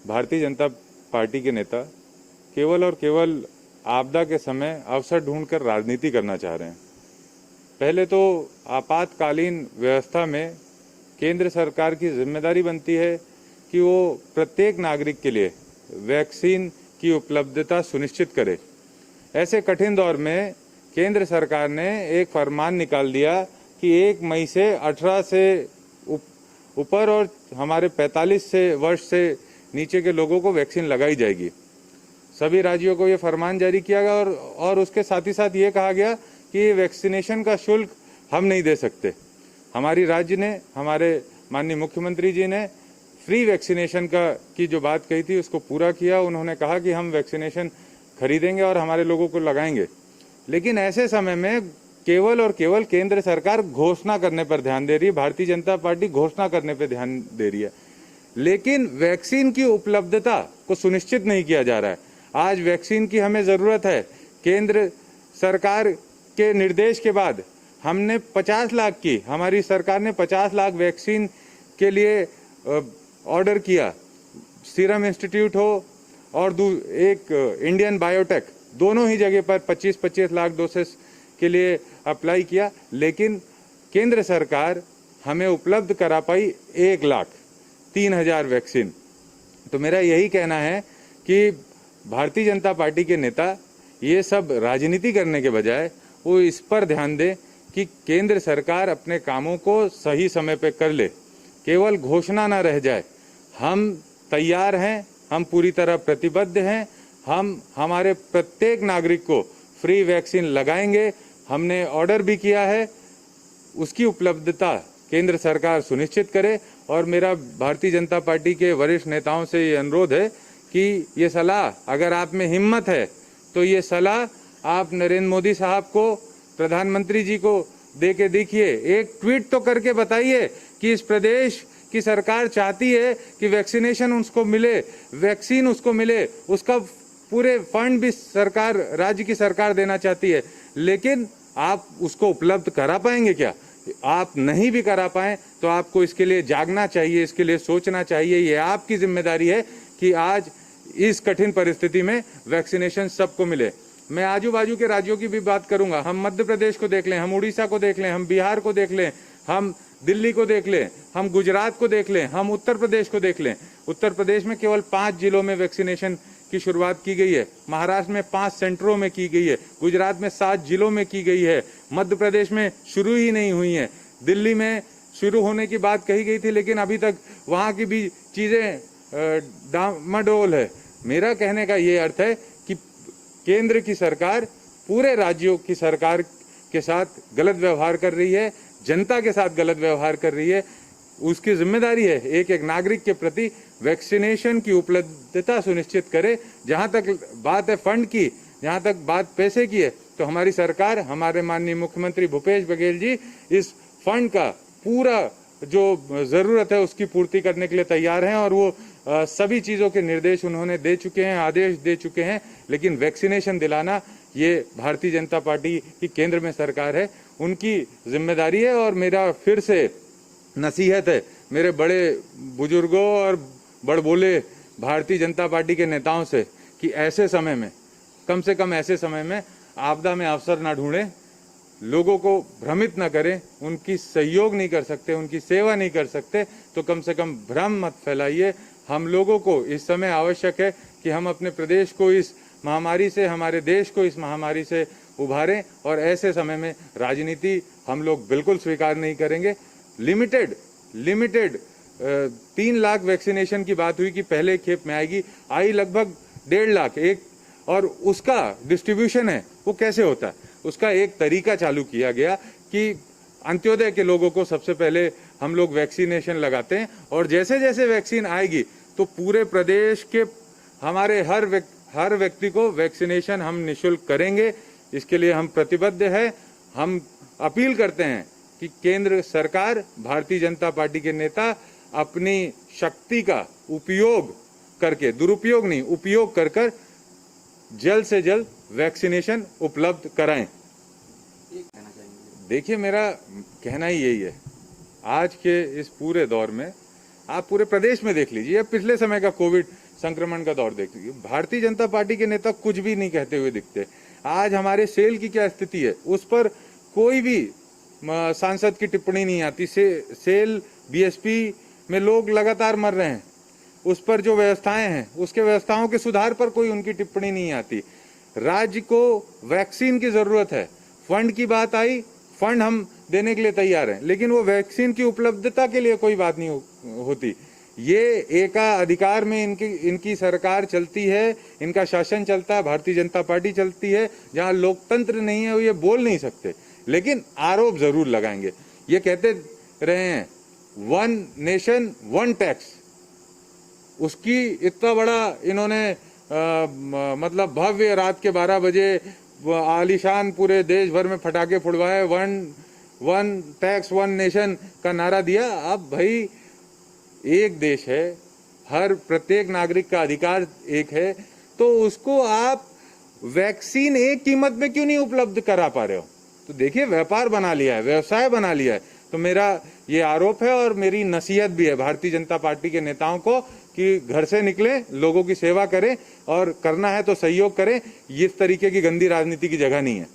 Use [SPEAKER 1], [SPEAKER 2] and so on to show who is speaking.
[SPEAKER 1] Bharatiya Janata party के नेता केवल और केवल आपदा के समय अवसर ढूंढकर राजनीति करना चाह रहे हैं। पहले तो आपातकालीन व्यवस्था में केंद्र सरकार की जिम्मेदारी बनती है कि वो प्रत्येक नागरिक के लिए वैक्सीन की उपलब्धता सुनिश्चित करे। ऐसे कठिन दौर में केंद्र सरकार ने एक फरमान निकाल दिया कि 1 मई से 18 से ऊपर और हमारे 45 से वर्ष से नीचे के लोगों को वैक्सीन लगाई जाएगी। सभी राज्यों को ये फरमान जारी किया गया और उसके साथ ही साथ ये कहा गया कि वैक्सीनेशन का शुल्क हम नहीं दे सकते। हमारी राज्य ने, हमारे माननीय मुख्यमंत्री जी ने फ्री वैक्सीनेशन की जो बात कही थी उसको पूरा किया। उन्होंने कहा कि हम वैक्सीनेशन खरीदेंगे और हमारे लोगों को लगाएंगे। लेकिन ऐसे समय में केवल और केवल केंद्र सरकार घोषणा करने पर ध्यान दे रही है, भारतीय जनता पार्टी घोषणा करने पर ध्यान दे रही है, लेकिन वैक्सीन की उपलब्धता को सुनिश्चित नहीं किया जा रहा है। आज वैक्सीन की हमें ज़रूरत है। केंद्र सरकार के निर्देश के बाद हमने 50 लाख की, हमारी सरकार ने 50 लाख वैक्सीन के लिए ऑर्डर किया। सीरम इंस्टीट्यूट हो और एक इंडियन बायोटेक, दोनों ही जगह पर 25-25 लाख डोसेस के लिए अप्लाई किया, लेकिन केंद्र सरकार हमें उपलब्ध करा पाई 1,03,000 वैक्सीन। तो मेरा यही कहना है कि भारतीय जनता पार्टी के नेता ये सब राजनीति करने के बजाय वो इस पर ध्यान दें कि केंद्र सरकार अपने कामों को सही समय पे कर ले, केवल घोषणा ना रह जाए। हम तैयार हैं, हम पूरी तरह प्रतिबद्ध हैं, हम हमारे प्रत्येक नागरिक को फ्री वैक्सीन लगाएंगे। हमने ऑर्डर भी किया है, उसकी उपलब्धता केंद्र सरकार सुनिश्चित करे। और मेरा भारतीय जनता पार्टी के वरिष्ठ नेताओं से ये अनुरोध है कि ये सलाह, अगर आप में हिम्मत है तो ये सलाह आप नरेंद्र मोदी साहब को, प्रधानमंत्री जी को दे के देखिए। एक ट्वीट तो करके बताइए कि इस प्रदेश की सरकार चाहती है कि वैक्सीनेशन उसको मिले, वैक्सीन उसको मिले, उसका पूरे फंड भी सरकार, राज्य की सरकार देना चाहती है, लेकिन आप उसको उपलब्ध करा पाएंगे क्या? आप नहीं भी करा पाए तो आपको इसके लिए जागना चाहिए, इसके लिए सोचना चाहिए। ये आपकी जिम्मेदारी है कि आज इस कठिन परिस्थिति में वैक्सीनेशन सबको मिले। मैं आजू बाजू के राज्यों की भी बात करूंगा। हम मध्य प्रदेश को देख लें, हम उड़ीसा को देख लें, हम बिहार को देख लें, हम दिल्ली को देख लें, हम गुजरात को देख लें, हम उत्तर प्रदेश को देख लें। उत्तर प्रदेश में केवल 5 जिलों में वैक्सीनेशन की शुरुआत की गई है, महाराष्ट्र में 5 सेंटरों में की गई है, गुजरात में 7 जिलों में की गई है, मध्य प्रदेश में शुरू ही नहीं हुई है, दिल्ली में शुरू होने की बात कही गई थी, लेकिन अभी तक वहाँ की भी चीज़ें डामाडोल है। मेरा कहने का ये अर्थ है कि केंद्र की सरकार पूरे राज्यों की सरकार के साथ गलत व्यवहार कर रही है, जनता के साथ गलत व्यवहार कर रही है। उसकी जिम्मेदारी है एक एक नागरिक के प्रति वैक्सीनेशन की उपलब्धता सुनिश्चित करे। जहां तक बात है फंड की, जहां तक बात पैसे की है, तो हमारी सरकार, हमारे माननीय मुख्यमंत्री भूपेश बघेल जी इस फंड का पूरा जो जरूरत है उसकी पूर्ति करने के लिए तैयार हैं और वो सभी चीज़ों के निर्देश उन्होंने दे चुके हैं, आदेश दे चुके हैं। लेकिन वैक्सीनेशन दिलाना ये भारतीय जनता पार्टी की केंद्र में सरकार है, उनकी जिम्मेदारी है। और मेरा फिर से नसीहत है मेरे बड़े बुजुर्गों और बड़बोले भारतीय जनता पार्टी के नेताओं से कि ऐसे समय में, कम से कम ऐसे समय में आपदा में अवसर ना ढूंढें, लोगों को भ्रमित न करें। उनकी सहयोग नहीं कर सकते, उनकी सेवा नहीं कर सकते, तो कम से कम भ्रम मत फैलाइए। हम लोगों को इस समय आवश्यक है कि हम अपने प्रदेश को इस महामारी से, हमारे देश को इस महामारी से उभारें। और ऐसे समय में राजनीति हम लोग बिल्कुल स्वीकार नहीं करेंगे। लिमिटेड 3 लाख वैक्सीनेशन की बात हुई कि पहले खेप में आएगी, आई लगभग 1.5 लाख एक, और उसका डिस्ट्रीब्यूशन है वो कैसे होता है, उसका एक तरीका चालू किया गया कि अंत्योदय के लोगों को सबसे पहले हम लोग वैक्सीनेशन लगाते हैं और जैसे जैसे वैक्सीन आएगी तो पूरे प्रदेश के हमारे हर व्यक्ति को वैक्सीनेशन हम निःशुल्क करेंगे। इसके लिए हम प्रतिबद्ध हैं। हम अपील करते हैं कि केंद्र सरकार, भारतीय जनता पार्टी के नेता अपनी शक्ति का उपयोग करके, दुरुपयोग नहीं, उपयोग कर जल्द से जल्द वैक्सीनेशन उपलब्ध कराएं। देखिए, मेरा कहना ही यही है। आज के इस पूरे दौर में आप पूरे प्रदेश में देख लीजिए, पिछले समय का कोविड संक्रमण का दौर देखिए। भारतीय जनता पार्टी के नेता कुछ भी नहीं कहते हुए दिखते। आज हमारे सेल की क्या स्थिति है उस पर कोई भी सांसद की टिप्पणी नहीं आती। सेल बीएसपी में लोग लगातार मर रहे हैं, उस पर जो व्यवस्थाएं हैं उसके व्यवस्थाओं के सुधार पर कोई उनकी टिप्पणी नहीं आती। राज्य को वैक्सीन की जरूरत है, फंड की बात आई, फंड हम देने के लिए तैयार हैं, लेकिन वो वैक्सीन की उपलब्धता के लिए कोई बात नहीं होती। ये एकाधिकार में इनकी सरकार चलती है, इनका शासन चलता है, भारतीय जनता पार्टी चलती है। जहां लोकतंत्र नहीं है वो ये बोल नहीं सकते, लेकिन आरोप जरूर लगाएंगे। ये कहते रहे हैं 1 नेशन 1 टैक्स, उसकी इतना बड़ा इन्होंने मतलब भव्य रात के 12 बजे आलीशान पूरे देश भर में फटाके फुड़वाए, 1 टैक्स 1 नेशन का नारा दिया। अब भाई एक देश है, हर प्रत्येक नागरिक का अधिकार एक है, तो उसको आप वैक्सीन एक कीमत में क्यों नहीं उपलब्ध करा पा रहे हो? तो देखिए, व्यापार बना लिया है, व्यवसाय बना लिया है। तो मेरा ये आरोप है और मेरी नसीहत भी है भारतीय जनता पार्टी के नेताओं को कि घर से निकलें, लोगों की सेवा करें और करना है तो सहयोग करें। इस तरीके की गंदी राजनीति की जगह नहीं है।